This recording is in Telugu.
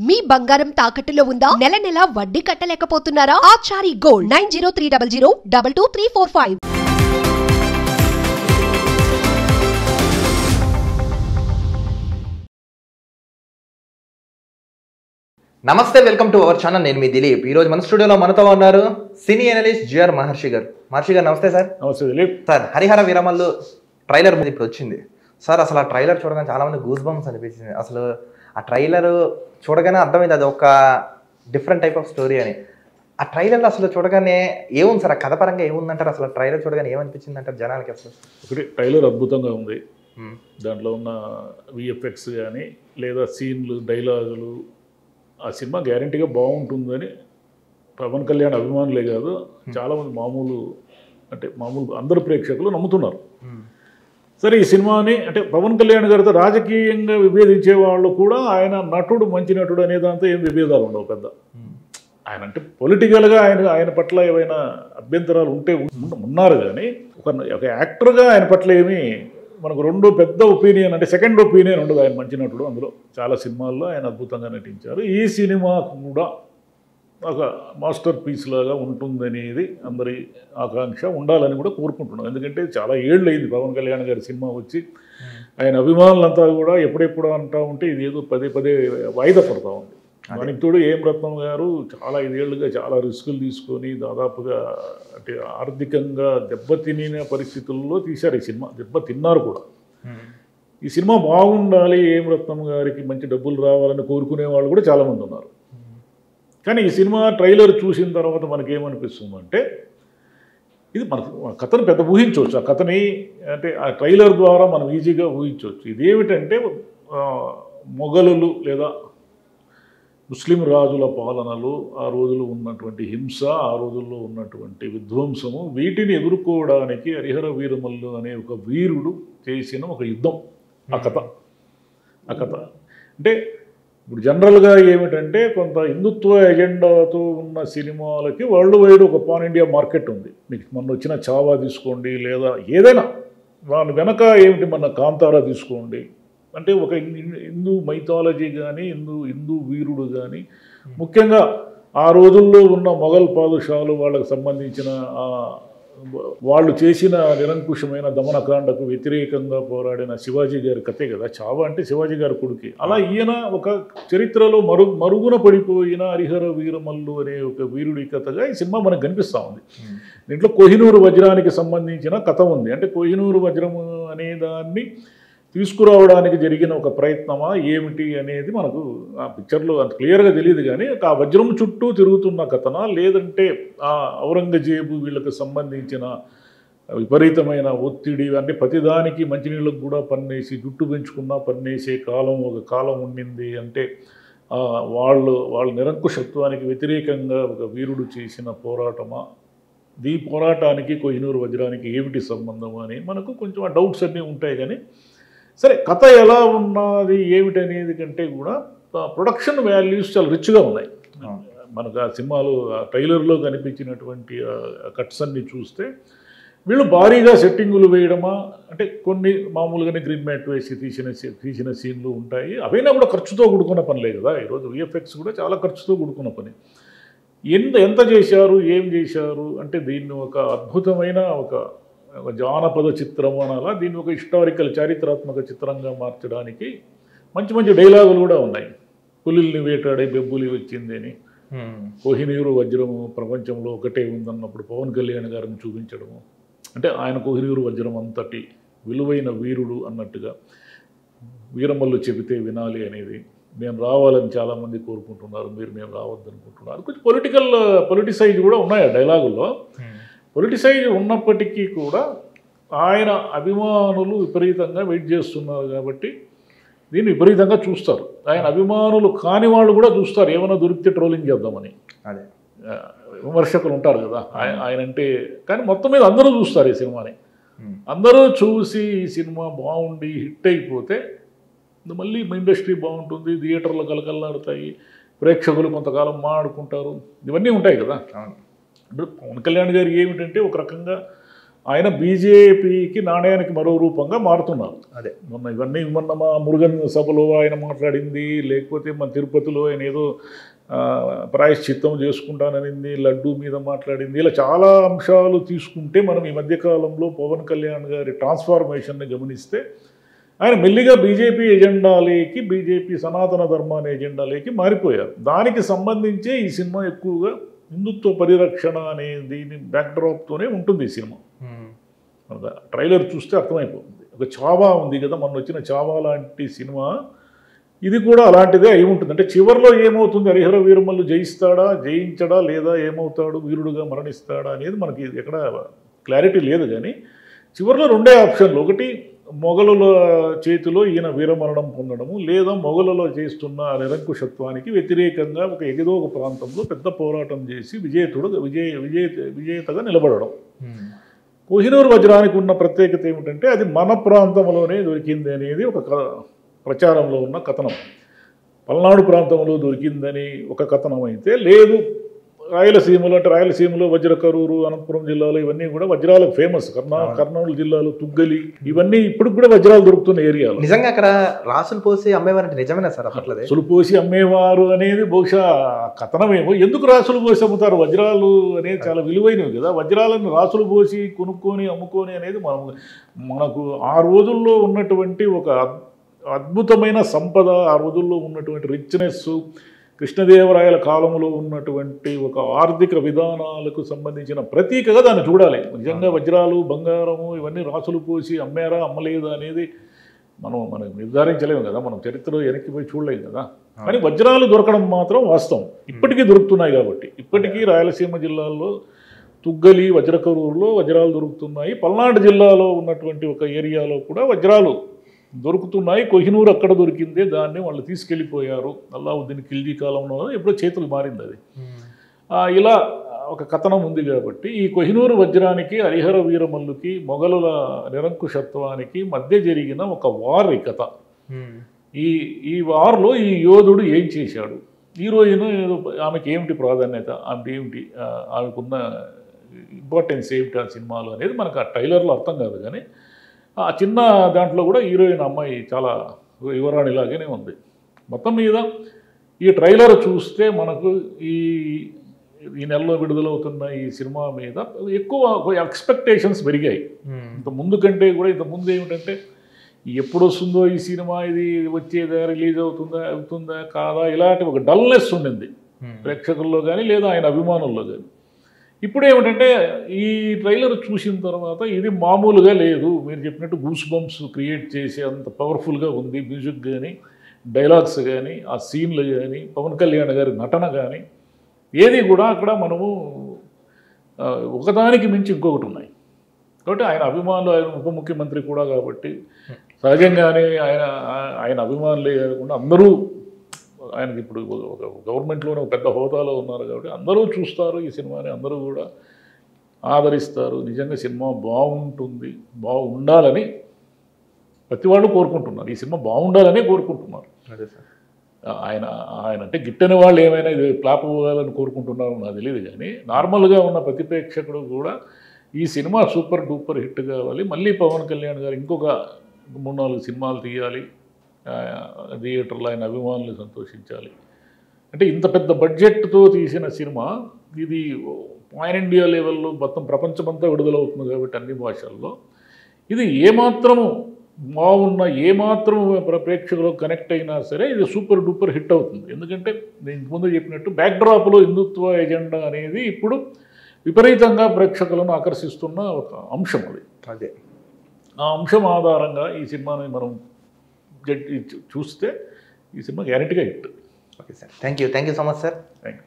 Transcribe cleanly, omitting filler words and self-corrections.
మీ బంగారం తాకట్టులో ఉందా? నెల నెల వడ్డీ కట్టలేకపోతున్నారా? ఆచారి గోల్డ్ 9030022345. నమస్తే, వెల్కమ్ టు అవర్ ఛానల్. నేను మీ దిలీప్. ఈరోజు మన స్టూడియోలో మనతో ఉన్నారు సినీ అనలిస్ట్ జిఆర్ మహర్షి గారు. మహర్షి గారు నమస్తే సార్. నమస్తే దిలీప్. సార్, హరిహర వీరమల్లు ట్రైలర్ మీద ఇప్పుడు వచ్చింది సార్. అసలు ఆ ట్రైలర్ చూడగానే చాలా మంది గూస్ బంప్స్ అనిపించింది. అసలు ఆ ట్రైలర్ చూడగానే అర్థమైంది అది ఒక డిఫరెంట్ టైప్ ఆఫ్ స్టోరీ అని. ఆ ట్రైలర్లో అసలు చూడగానే ఏముంది సార్? ఆ కథ పరంగా ఏముందంటారు? అసలు ట్రైలర్ చూడగానే ఏమనిపించింది అంటారు జనాలకి? అసలు ఒకటి ట్రైలర్ అద్భుతంగా ఉంది. దాంట్లో ఉన్న విఎఫ్ఎక్స్ కానీ లేదా సీన్లు, డైలాగులు, ఆ సినిమా గ్యారంటీగా బాగుంటుందని పవన్ కళ్యాణ్ అభిమానులే కాదు, చాలామంది మామూలు అందరు ప్రేక్షకులు నమ్ముతున్నారు. సరే, ఈ సినిమాని అంటే పవన్ కళ్యాణ్ గారితో రాజకీయంగా విభేదించే వాళ్ళు కూడా ఆయన నటుడు, మంచి నటుడు అనే దాంతో ఏం విభేదాలు ఉండవు పెద్ద. ఆయన అంటే పొలిటికల్గా ఆయన పట్ల ఏమైనా అభ్యంతరాలు ఉంటే ఉన్నారు, కానీ ఒక యాక్టర్గా ఆయన పట్ల ఏమీ మనకు రెండో పెద్ద ఒపీనియన్ అంటే సెకండ్ ఒపీనియన్ ఉండదు. ఆయన మంచి నటుడు, అందులో చాలా సినిమాల్లో ఆయన అద్భుతంగా నటించారు. ఈ సినిమా కూడా ఒక మాస్టర్ పీస్ లాగా ఉంటుందనేది అందరి ఆకాంక్ష, ఉండాలని కూడా కోరుకుంటున్నాం. ఎందుకంటే చాలా ఏళ్ళు అయింది పవన్ కళ్యాణ్ గారి సినిమా వచ్చి. ఆయన అభిమానులంతా కూడా ఎప్పుడెప్పుడు అంటూ ఉంటే ఇది ఏదో పదే పదే వాయిదా పడతా ఉంది. దానికి తోడు ఏం రత్నం గారు చాలా 5 ఏళ్ళుగా చాలా రిస్కులు తీసుకొని దాదాపుగా అంటే ఆర్థికంగా దెబ్బతిన పరిస్థితుల్లో తీశారు ఈ సినిమా. దెబ్బతిన్నారు కూడా. ఈ సినిమా బాగుండాలి, ఏం రత్నం గారికి మంచి డబ్బులు రావాలని కోరుకునే వాళ్ళు కూడా చాలామంది ఉన్నారు. కానీ ఈ సినిమా ట్రైలర్ చూసిన తర్వాత మనకేమనిపిస్తుందంటే ఇది మన కథను పెద్ద ఊహించవచ్చు. ఆ కథని అంటే ఆ ట్రైలర్ ద్వారా మనం ఈజీగా ఊహించవచ్చు. ఇదేమిటంటే మొఘలులు లేదా ముస్లిం రాజుల పాలనలు, ఆ రోజుల్లో ఉన్నటువంటి హింస, ఆ రోజుల్లో ఉన్నటువంటి విధ్వంసము, వీటిని ఎదుర్కోవడానికి హరిహర వీరమల్లు అనే ఒక వీరుడు చేసిన ఒక యుద్ధం ఆ కథ. అంటే ఇప్పుడు జనరల్గా ఏమిటంటే కొంత హిందుత్వ ఎజెండాతో ఉన్న సినిమాలకి వరల్డ్ వైడ్ ఒక పాన్ ఇండియా మార్కెట్ ఉంది. మీకు మొన్న వచ్చిన చావా తీసుకోండి, లేదా ఏదైనా దాని వెనక ఏమిటి, మన కాంతారా తీసుకోండి. అంటే ఒక హిందూ మైథాలజీ కానీ, హిందూ వీరుడు కానీ, ముఖ్యంగా ఆ రోజుల్లో ఉన్న మొఘల్ పాదుషాలు వాళ్ళకు సంబంధించిన వాళ్ళు చేసిన నిరంకుశమైన దమనకాండకు వ్యతిరేకంగా పోరాడిన శివాజీ గారి కథే కదా చావా. అంటే శివాజీ గారి కొడుకు. అలా ఈయన ఒక చరిత్రలో మరుగున పడిపోయిన హరిహర వీరమల్లు అనే ఒక వీరుడి కథగా ఈ సినిమా మనకు కనిపిస్తూ ఉంది. దీంట్లో కోహినూరు వజ్రానికి సంబంధించిన కథ ఉంది. అంటే కోహినూరు వజ్రము అనే దాన్ని తీసుకురావడానికి జరిగిన ఒక ప్రయత్నమా ఏమిటి అనేది మనకు ఆ పిక్చర్లో అంత క్లియర్గా తెలియదు. కానీ ఆ వజ్రం చుట్టూ తిరుగుతున్న కథన, లేదంటే ఆ ఔరంగజేబు వీళ్ళకి సంబంధించిన విపరీతమైన ఒత్తిడి, అంటే ప్రతిదానికి మంచినీళ్ళకు కూడా పన్నేసి, జుట్టు పెంచుకున్నా పన్నేసే ఒక కాలం ఉండింది. అంటే వాళ్ళ నిరంకుశత్వానికి వ్యతిరేకంగా ఒక వీరుడు చేసిన పోరాటమా, ఈ పోరాటానికి కోహినూరు వజ్రానికి ఏమిటి సంబంధం అని మనకు కొంచెం ఆ డౌట్స్ అన్నీ ఉంటాయి. కానీ సరే, కథ ఎలా ఉన్నది ఏమిటి అనేది కంటే కూడా ప్రొడక్షన్ వాల్యూస్ చాలా రిచ్గా ఉన్నాయి. మనకు ఆ సినిమాలో ఆ ట్రైలర్లో కనిపించినటువంటి కట్స్ అన్ని చూస్తే వీళ్ళు భారీగా సెట్టింగులు వేయడమా, అంటే కొన్ని మామూలుగానే గ్రీన్ మ్యాట్ వేసి తీసిన సీన్లు ఉంటాయి. అవైనా కూడా ఖర్చుతో కూడుకున్న పనిలే కదా. ఈరోజు విఎఫ్ఎక్స్ కూడా చాలా ఖర్చుతో కూడుకున్న పని. ఎంత చేశారు, ఏం చేశారు అంటే దీన్ని ఒక అద్భుతమైన ఒక జానపద చిత్రం అనాలా, దీన్ని ఒక హిస్టారికల్ చారిత్రాత్మక చిత్రంగా మార్చడానికి మంచి డైలాగులు కూడా ఉన్నాయి. పులిల్ని వేటాడే బెబ్బులి వచ్చింది అని, కోహినూరు వజ్రము ప్రపంచంలో ఒకటే ఉందన్నప్పుడు పవన్ కళ్యాణ్ గారిని చూపించడము, అంటే ఆయన కోహినూరు వజ్రం అంతటి విలువైన వీరుడు అన్నట్టుగా వీరమల్లు చెబితే వినాలి అనేది. నేను రావాలని చాలామంది కోరుకుంటున్నారు, మేము రావద్దనుకుంటున్నారు. కొంచెం పొలిటిసైజ్ కూడా ఉన్నాయి ఆ డైలాగుల్లో. పొలిటిసైజ్ ఉన్నప్పటికీ కూడా ఆయన అభిమానులు విపరీతంగా వెయిట్ చేస్తున్నారు కాబట్టి దీన్ని విపరీతంగా చూస్తారు. ఆయన అభిమానులు కాని వాళ్ళు కూడా చూస్తారు, ఏమైనా దొరికితే ట్రోలింగ్ చేద్దామని. అదే విమర్శకులు ఉంటారు కదా ఆయన అంటే. కానీ మొత్తం మీద అందరూ చూస్తారు ఈ సినిమాని. అందరూ చూసి ఈ సినిమా బాగుండి హిట్ అయిపోతే మళ్ళీ ఇండస్ట్రీ బాగుంటుంది, థియేటర్లు కలకల్లాడుతాయి, ప్రేక్షకులు కొంతకాలం మాడుకుంటారు, ఇవన్నీ ఉంటాయి కదా. అంటే పవన్ కళ్యాణ్ గారు ఏమిటంటే ఒక రకంగా ఆయన బీజేపీకి నాణ్యానికి మరో రూపంగా మారుతున్నారు. అదే మొన్న మా మురుగన్ సభలో ఆయన మాట్లాడింది, లేకపోతే మన తిరుపతిలో ఆయన ఏదో ప్రాయశ్చిత్తం చేసుకుంటాననింది, లడ్డూ మీద మాట్లాడింది, ఇలా చాలా అంశాలు తీసుకుంటే మనం ఈ మధ్యకాలంలో పవన్ కళ్యాణ్ గారి ట్రాన్స్ఫార్మేషన్ని గమనిస్తే ఆయన మెల్లిగా బీజేపీ ఎజెండాలేకి, బీజేపీ సనాతన ధర్మాన్ని ఎజెండాలేకి మారిపోయారు. దానికి సంబంధించే ఈ సినిమా ఎక్కువగా హిందుత్వ పరిరక్షణ అనే దీని బ్యాక్డ్రాప్తోనే ఉంటుంది ఈ సినిమా. ట్రైలర్ చూస్తే అర్థమైపోతుంది. ఒక చావా ఉంది కదా, మొన్న వచ్చిన చావా లాంటి సినిమా ఇది కూడా అలాంటిదే అయి ఉంటుంది. అంటే చివరిలో ఏమవుతుంది, హరిహర వీరమల్లు జయిస్తాడా, జయించడా, లేదా ఏమవుతాడు, వీరుడుగా మరణిస్తాడా అనేది మనకి ఎక్కడ క్లారిటీ లేదు. కానీ చివరిలో రెండే ఆప్షన్లు, ఒకటి మొఘలుల చేతిలో ఈయన వీరమరణం పొందడము, లేదా మొఘలులో చేస్తున్న నిరంకుశత్వానికి వ్యతిరేకంగా ఏదో ఒక ప్రాంతంలో పెద్ద పోరాటం చేసి విజేతగా నిలబడడం. కోహినూర్ వజ్రానికి ఉన్న ప్రత్యేకత ఏమిటంటే అది మన ప్రాంతంలోనే దొరికింది అనేది ఒక ప్రచారంలో ఉన్న కథనం. పల్నాడు ప్రాంతంలో దొరికిందని ఒక కథనం అయితే, లేదు రాయలసీమలో, అంటే రాయలసీమలో వజ్రకరూరు, అనంతపురం జిల్లాలో ఇవన్నీ కూడా వజ్రాలకు ఫేమస్. కర్నూలు జిల్లాలో తుగ్గలి, ఇవన్నీ ఇప్పుడు కూడా వజ్రాలు దొరుకుతున్న ఏరియాలో. నిజంగా అక్కడ రాసులు పోసి అమ్మేవారు అంటే నిజమేనా సార్? అప్పట్లో రాసులు పోసి అమ్మేవారు అనేది బహుశా కథనమేమో. ఎందుకు రాసులు పోసి అమ్ముతారు? వజ్రాలు అనేది చాలా విలువైనవి కదా. వజ్రాలను రాసులు పోసి కొనుక్కొని అమ్ముకొని అనేది మనకు ఆ రోజుల్లో ఉన్నటువంటి ఒక అద్భుతమైన సంపద, ఆ రోజుల్లో ఉన్నటువంటి రిచ్నెస్, కృష్ణదేవరాయల కాలంలో ఉన్నటువంటి ఒక ఆర్థిక విధానాలకు సంబంధించిన ప్రతీకగా దాన్ని చూడాలి. నిజంగా వజ్రాలు, బంగారము ఇవన్నీ రాసులు పోసి అమ్మారా అమ్మలేదా అనేది మనం నిర్ధారించలేము కదా, మనం చరిత్రలో వెనక్కిపోయి చూడలేము కదా. కానీ వజ్రాలు దొరకడం మాత్రం వాస్తవం. ఇప్పటికీ దొరుకుతున్నాయి కాబట్టి ఇప్పటికీ రాయలసీమ జిల్లాల్లో తుగ్గలి, వజ్రకరూరులో వజ్రాలు దొరుకుతున్నాయి. పల్నాడు జిల్లాలో ఉన్నటువంటి ఒక ఏరియాలో కూడా వజ్రాలు దొరుకుతున్నాయి. కోహినూర్ అక్కడ దొరికిందే, దాన్ని వాళ్ళు తీసుకెళ్ళిపోయారు. అల్లావుద్దీన్ ఖిల్జీ కాలంలో ఎప్పుడో చేతులు మారింది అది. ఇలా ఒక కథనం ఉంది కాబట్టి ఈ కోహినూరు వజ్రానికి, హరిహర వీరమల్లుకి, మొఘలుల నిరంకుశత్వానికి మధ్య జరిగిన ఒక వార్ ఈ కథ. ఈ వార్లో ఈ యోధుడు ఏం చేశాడు, హీరోయిన్ ఆమెకి ఏమిటి ప్రాధాన్యత, ఆమెకున్న ఇంపార్టెన్స్ ఏమిటి ఆ సినిమాలో అనేది మనకు ఆ ట్రైలర్లో అర్థం కాదు. కానీ ఆ చిన్న దాంట్లో కూడా హీరోయిన్ అమ్మాయి చాలా యువరాణిలాగానే ఉంది. మొత్తం మీద ఈ ట్రైలర్ చూస్తే మనకు ఈ నెలలో విడుదలవుతున్న ఈ సినిమా మీద ఎక్కువ ఎక్స్పెక్టేషన్స్ పెరిగాయి. ఇంత ముందు కంటే కూడా. ఇంత ముందు ఏమిటంటే ఎప్పుడు వస్తుందో ఈ సినిమా, ఇది వచ్చేదా, రిలీజ్ అవుతుందా కాదా, ఇలాంటి ఒక డల్నెస్ ఉండింది ప్రేక్షకుల్లో కానీ లేదా ఆయన అభిమానుల్లో కానీ. ఇప్పుడు ఏమిటంటే ఈ ట్రైలర్ చూసిన తర్వాత ఇది మామూలుగా లేదు, మీరు చెప్పినట్టు గూస్ బంప్స్ క్రియేట్ చేసి అంత పవర్ఫుల్గా ఉంది. మ్యూజిక్ కానీ, డైలాగ్స్ కానీ, ఆ సీన్లు కానీ, పవన్ కళ్యాణ్ గారి నటన కానీ ఏది కూడా అక్కడ మనము ఒకదానికి మించి ఇంకొకటి ఉన్నాయి. కాబట్టి ఆయన అభిమానులు, ఆయన ఉప ముఖ్యమంత్రి కూడా కాబట్టి సహజంగానే ఆయన అభిమానులే కాకుండా అందరూ ఆయనకి ఇప్పుడు ఒక గవర్నమెంట్లోనే ఒక పెద్ద హోదాలో ఉన్నారు కాబట్టి అందరూ చూస్తారు ఈ సినిమాని, అందరూ కూడా ఆదరిస్తారు. నిజంగా సినిమా బాగుండాలని ప్రతి వాళ్ళు కోరుకుంటున్నారు. ఈ సినిమా బాగుండాలనే కోరుకుంటున్నారు. అదే సార్. ఆయన అంటే గిట్టని వాళ్ళు ఏమైనా ఇది ఫ్లాప్ అవ్వాలని కోరుకుంటున్నారో నాకు తెలియదు. కానీ నార్మల్గా ఉన్న ప్రతి ప్రేక్షకుడు కూడా ఈ సినిమా సూపర్ డూపర్ హిట్ కావాలి, మళ్ళీ పవన్ కళ్యాణ్ గారు ఇంకొక 3-4 సినిమాలు తీయాలి, థియేటర్లో ఆయన అభిమానులు సంతోషించాలి. అంటే ఇంత పెద్ద బడ్జెట్తో తీసిన సినిమా ఇది పాన్ ఇండియా లెవెల్లో మొత్తం ప్రపంచమంతా విడుదలవుతుంది కాబట్టి అన్ని భాషల్లో ఇది ఏమాత్రము బాగున్నా, ఏమాత్రం ప్రేక్షకులు కనెక్ట్ అయినా సరే ఇది సూపర్ డూపర్ హిట్ అవుతుంది. ఎందుకంటే నేను ముందు చెప్పినట్టు బ్యాక్డ్రాప్లో హిందుత్వ ఎజెండా అనేది ఇప్పుడు విపరీతంగా ప్రేక్షకులను ఆకర్షిస్తున్న ఒక అంశం అది. అదే ఆ అంశం ఆధారంగా ఈ సినిమాని మనం చూస్తే ఈ సినిమా గ్యారెంటీగా hit. Okay sir, thank you so much sir. Thank you.